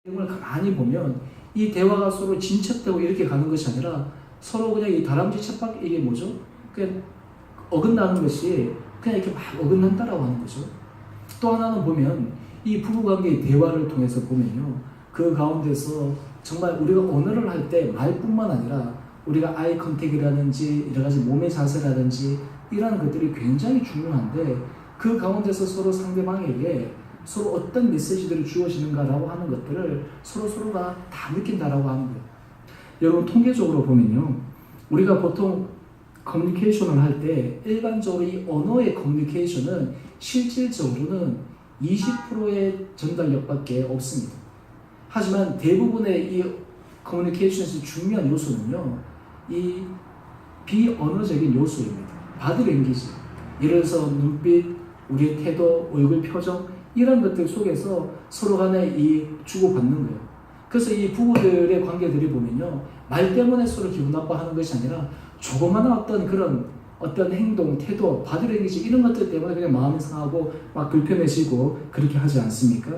내용을 가만히 보면 이 대화가 서로 진척되고 이렇게 가는 것이 아니라 서로 그냥 이 다람쥐 쳇바퀴 이게 뭐죠? 그냥 어긋나는 것이 그냥 이렇게 막 어긋난다라고 하는 거죠. 또 하나는 보면 이 부부관계의 대화를 통해서 보면요, 그 가운데서 정말 우리가 언어를 할 때 말뿐만 아니라 우리가 아이 컨택이라든지 여러 가지 몸의 자세라든지 이런 것들이 굉장히 중요한데 그 가운데서 서로 상대방에게 서로 어떤 메시지들을 주어지는가라고 하는 것들을 서로가 다 느낀다라고 하는 거예요. 여러분 통계적으로 보면요, 우리가 보통 커뮤니케이션을 할 때 일반적으로 이 언어의 커뮤니케이션은 실질적으로는 20%의 전달력밖에 없습니다. 하지만 대부분의 이 커뮤니케이션에서 중요한 요소는요, 이 비언어적인 요소입니다. 바디 랭귀지, 예를 들어서 눈빛, 우리의 태도, 얼굴 표정 이런 것들 속에서 서로 간에 이 주고받는 거예요. 그래서 이 부부들의 관계들이 보면요, 말 때문에 서로 기분 나빠하는 것이 아니라 조그마한 어떤 행동, 태도, 바디랭귀지 이런 것들 때문에 그냥 마음이 상하고 막 불편해지고 그렇게 하지 않습니까?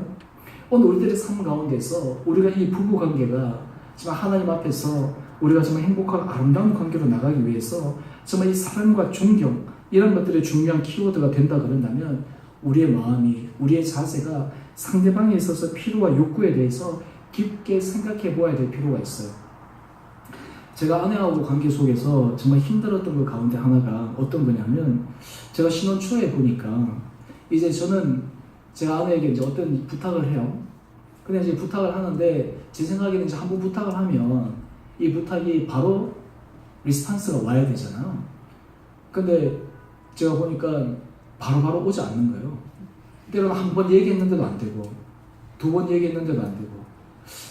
오늘 우리들의 삶 가운데서 우리가 이 부부 관계가 정말 하나님 앞에서 우리가 정말 행복하고 아름다운 관계로 나가기 위해서 정말 이 사랑과 존경 이런 것들이 중요한 키워드가 된다 그런다면 우리의 마음이, 우리의 자세가 상대방에 있어서 필요와 욕구에 대해서 깊게 생각해 보아야 될 필요가 있어요. 제가 아내하고 관계 속에서 정말 힘들었던 것 가운데 하나가 어떤 거냐면, 제가 신혼 초에 보니까 이제 저는 제가 아내에게 이제 어떤 부탁을 해요. 근데 이제 부탁을 하는데 제 생각에는 이제 한번 부탁을 하면 이 부탁이 바로 리스판스가 와야 되잖아요. 근데 제가 보니까 바로 오지 않는 거예요. 때로는 한 번 얘기했는데도 안 되고, 두 번 얘기했는데도 안 되고.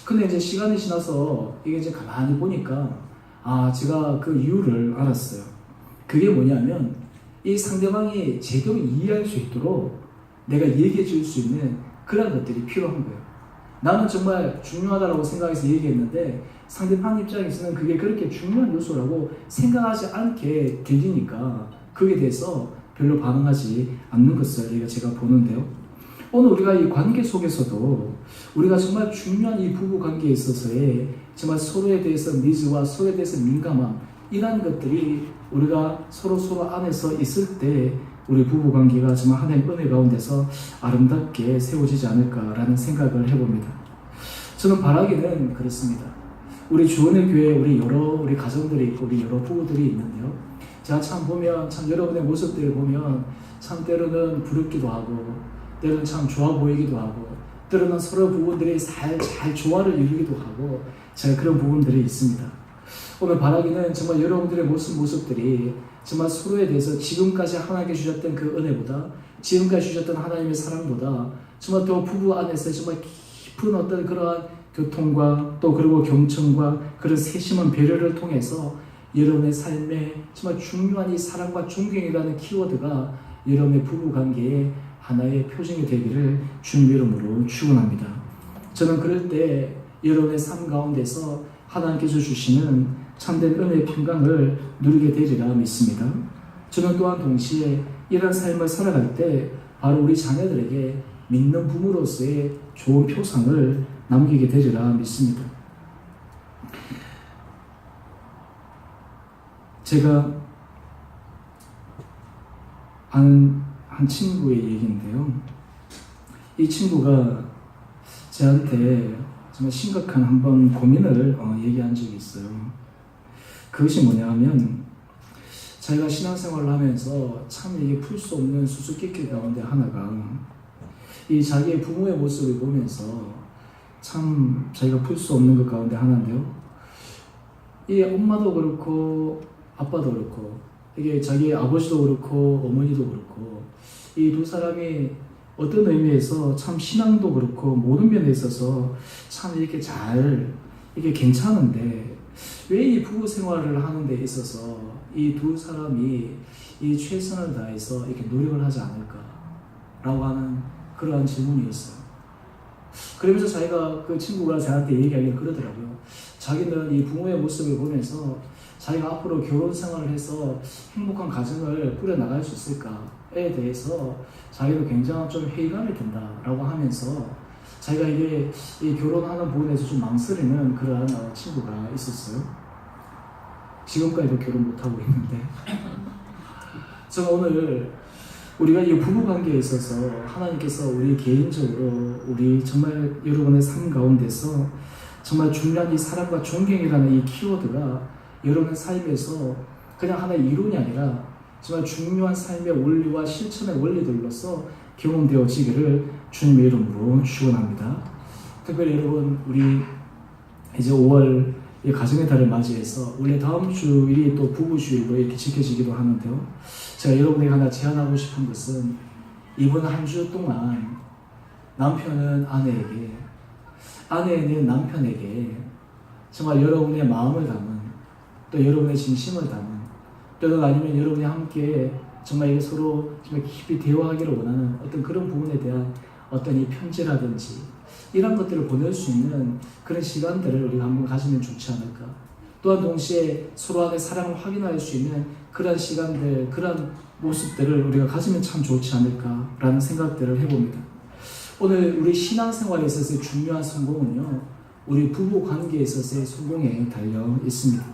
근데 이제 시간이 지나서 이게 이제 가만히 보니까 제가 그 이유를 알았어요. 그게 뭐냐면 이 상대방이 제대로 이해할 수 있도록 내가 얘기해 줄 수 있는 그런 것들이 필요한 거예요. 나는 정말 중요하다고 생각해서 얘기했는데 상대방 입장에서는 그게 그렇게 중요한 요소라고 생각하지 않게 들리니까 그에 대해서 별로 반응하지 않는 것을 제가 보는데요. 오늘 우리가 이 관계 속에서도 우리가 정말 중요한 이 부부 관계에 있어서의 정말 서로에 대해서 니즈와 서로에 대해서 민감함 이런 것들이 우리가 서로 안에서 있을 때 우리 부부 관계가 정말 하나님의 은혜 가운데서 아름답게 세워지지 않을까라는 생각을 해봅니다. 저는 바라기는 그렇습니다. 우리 주원의 교회에 우리 가정들이 있고 우리 여러 부부들이 있는데요. 제가 참 보면 여러분의 모습들을 보면 참 때로는 부럽기도 하고 때로는 참 좋아 보이기도 하고 때로는 서로 부분들이 잘 조화를 이루기도 하고 제가 그런 부분들이 있습니다. 오늘 바라기는 정말 여러분들의 모습들이 정말 서로에 대해서 지금까지 하나님께 주셨던 그 은혜보다 지금까지 주셨던 하나님의 사랑보다 정말 또 부부 안에서 정말 깊은 어떤 그러한 교통과 또 그리고 경청과 그런 세심한 배려를 통해서 여러분의 삶에 정말 중요한 이 사랑과 존경이라는 키워드가 여러분의 부부 관계에 하나의 표징이 되기를 주님의 이름으로 축원합니다. 저는 그럴 때 여러분의 삶 가운데서 하나님께서 주시는 참된 은혜의 평강을 누리게 되리라 믿습니다. 저는 또한 동시에 이런 삶을 살아갈 때 바로 우리 자녀들에게 믿는 부모로서의 좋은 표상을 남기게 되리라 믿습니다. 제가 아는 한 친구의 얘기인데요. 이 친구가 저한테 정말 심각한 한번 고민을 얘기한 적이 있어요. 그것이 뭐냐 하면 자기가 신앙생활을 하면서 참 이게 풀 수 없는 수수께끼 가운데 하나가 이 자기의 부모의 모습을 보면서 참 자기가 풀 수 없는 것 가운데 하나인데요. 이 엄마도 그렇고 아빠도 그렇고 이게 자기 아버지도 그렇고 어머니도 그렇고 이 두 사람이 어떤 의미에서 참 신앙도 그렇고 모든 면에 있어서 참 이렇게 이게 괜찮은데 왜 이 부부 생활을 하는 데 있어서 이 두 사람이 이 최선을 다해서 이렇게 노력을 하지 않을까라고 하는 그러한 질문이었어요. 그러면서 자기가 그 친구가 저한테 얘기하기를 그러더라고요. 자기는 이 부모의 모습을 보면서 자기가 앞으로 결혼 생활을 해서 행복한 가정을 꾸려나갈 수 있을까에 대해서 자기도 굉장히 좀 회의감이 든다라고 하면서 자기가 이게 이 결혼하는 부분에서 좀 망설이는 그러한 친구가 있었어요. 지금까지도 결혼 못하고 있는데 저는 오늘 우리가 이 부부관계에 있어서 하나님께서 우리 개인적으로 우리 정말 여러분의 삶 가운데서 정말 중요한 이 사랑과 존경이라는 이 키워드가 여러분의 삶에서 그냥 하나의 이론이 아니라 정말 중요한 삶의 원리와 실천의 원리들로서 경험되어지기를 주님의 이름으로 축원합니다. 특별히 여러분 우리 이제 5월 가정의 달을 맞이해서 원래 다음 주일이 또 부부주일로 이렇게 지켜지기도 하는데요. 제가 여러분에게 하나 제안하고 싶은 것은 이번 한 주 동안 남편은 아내에게, 아내는 남편에게 정말 여러분의 마음을 담은 또 여러분의 진심을 담은 또는 아니면 여러분이 함께 정말 이게 서로 정말 깊이 대화하기를 원하는 어떤 그런 부분에 대한 어떤 이 편지라든지 이런 것들을 보낼 수 있는 그런 시간들을 우리가 한번 가지면 좋지 않을까. 또한 동시에 서로 안의 사랑을 확인할 수 있는 그런 시간들, 그런 모습들을 우리가 가지면 참 좋지 않을까라는 생각들을 해봅니다. 오늘 우리 신앙생활에 있어서의 중요한 성공은요, 우리 부부 관계에 있어서의 성공에 달려 있습니다.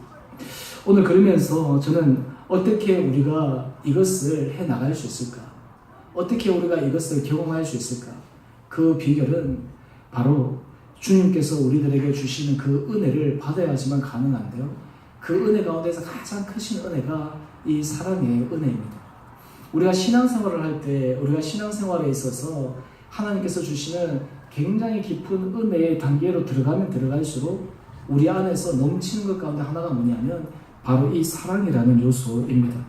오늘 그러면서 저는 어떻게 우리가 이것을 해 나갈 수 있을까? 어떻게 우리가 이것을 경험할 수 있을까? 그 비결은 바로 주님께서 우리들에게 주시는 그 은혜를 받아야지만 가능한데요. 그 은혜 가운데서 가장 크신 은혜가 이 사랑의 은혜입니다. 우리가 신앙생활을 할 때, 우리가 신앙생활에 있어서 하나님께서 주시는 굉장히 깊은 은혜의 단계로 들어가면 들어갈수록 우리 안에서 넘치는 것 가운데 하나가 뭐냐면 바로 이 사랑이라는 요소입니다.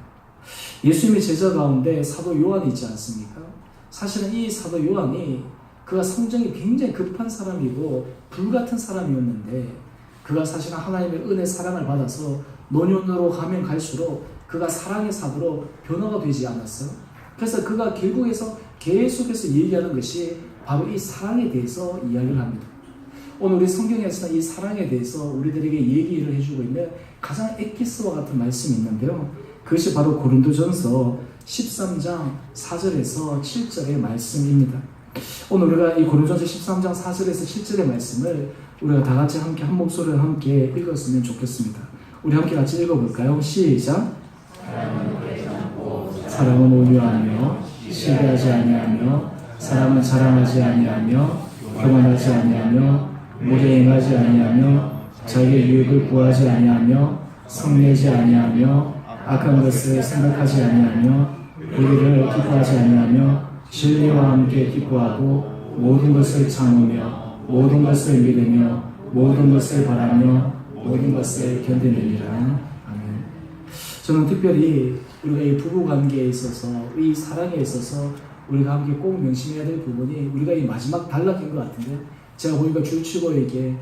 예수님의 제자 가운데 사도 요한이 있지 않습니까? 사실은 이 사도 요한이 그가 성정이 굉장히 급한 사람이고 불같은 사람이었는데 그가 사실은 하나님의 은혜 사랑을 받아서 노년으로 가면 갈수록 그가 사랑의 사도로 변화가 되지 않았어요. 그래서 그가 결국에서 계속해서 얘기하는 것이 바로 이 사랑에 대해서 이야기를 합니다. 오늘 우리 성경에서는 이 사랑에 대해서 우리들에게 얘기를 해주고 있는 가장 엑기스와 같은 말씀이 있는데요. 그것이 바로 고린도전서 13장 4절에서 7절의 말씀입니다. 오늘 우리가 이 고린도전서 13장 4절에서 7절의 말씀을 우리가 다 같이 함께 한 목소리로 함께 읽었으면 좋겠습니다. 우리 함께 같이 읽어볼까요? 시작! 사랑은 온유하며 시기하지 아니하며 사람은 자랑하지 아니하며 교만하지 아니하며 무례 행하지 아니하며 자기의 유익을 구하지 아니하며 성내지 아니하며 악한 것을 생각하지 아니하며 불의를 기뻐하지 아니하며 진리와 함께 기뻐하고 모든 것을 참으며 모든 것을 믿으며 모든 것을 바라며 모든 것을 견디느니라. 아멘. 저는 특별히 우리가 이 부부관계에 있어서 이 사랑에 있어서 우리가 함께 꼭 명심해야 될 부분이 우리가 이 마지막 단락인 것 같은데 제가 보니까 줄치고 이렇게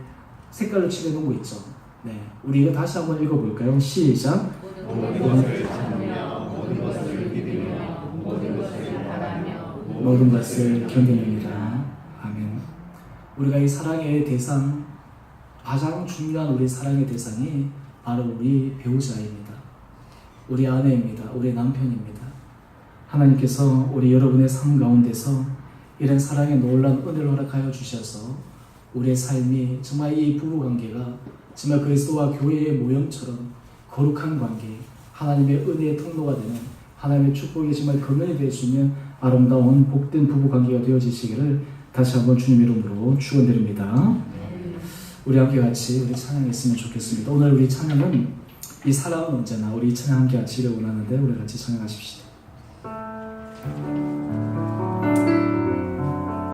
색깔로 칠해놓은 거 있죠. 네, 우리 이거 다시 한번 읽어볼까요? 시작! 모든 것을 견디느니라. 아멘. 우리가 이 사랑의 대상, 가장 중요한 우리 사랑의 대상이 바로 우리 배우자입니다. 우리 아내입니다. 우리 남편입니다. 하나님께서 우리 여러분의 삶 가운데서 이런 사랑의 놀라운 은혜를 허락하여 주셔서 우리의 삶이 정말 이 부부관계가 정말 그리스도와 교회의 모형처럼 거룩한 관계, 하나님의 은혜의 통로가 되는 하나님의 축복이 정말 근원이 될 수 있는 아름다운 복된 부부관계가 되어지시기를 다시 한번 주님 이름으로 축원드립니다. 우리 함께 같이 우리 찬양했으면 좋겠습니다. 오늘 우리 찬양은 이 사랑은 언제나 우리 찬양 함께 하시길 원하는데 우리 같이 찬양하십시다.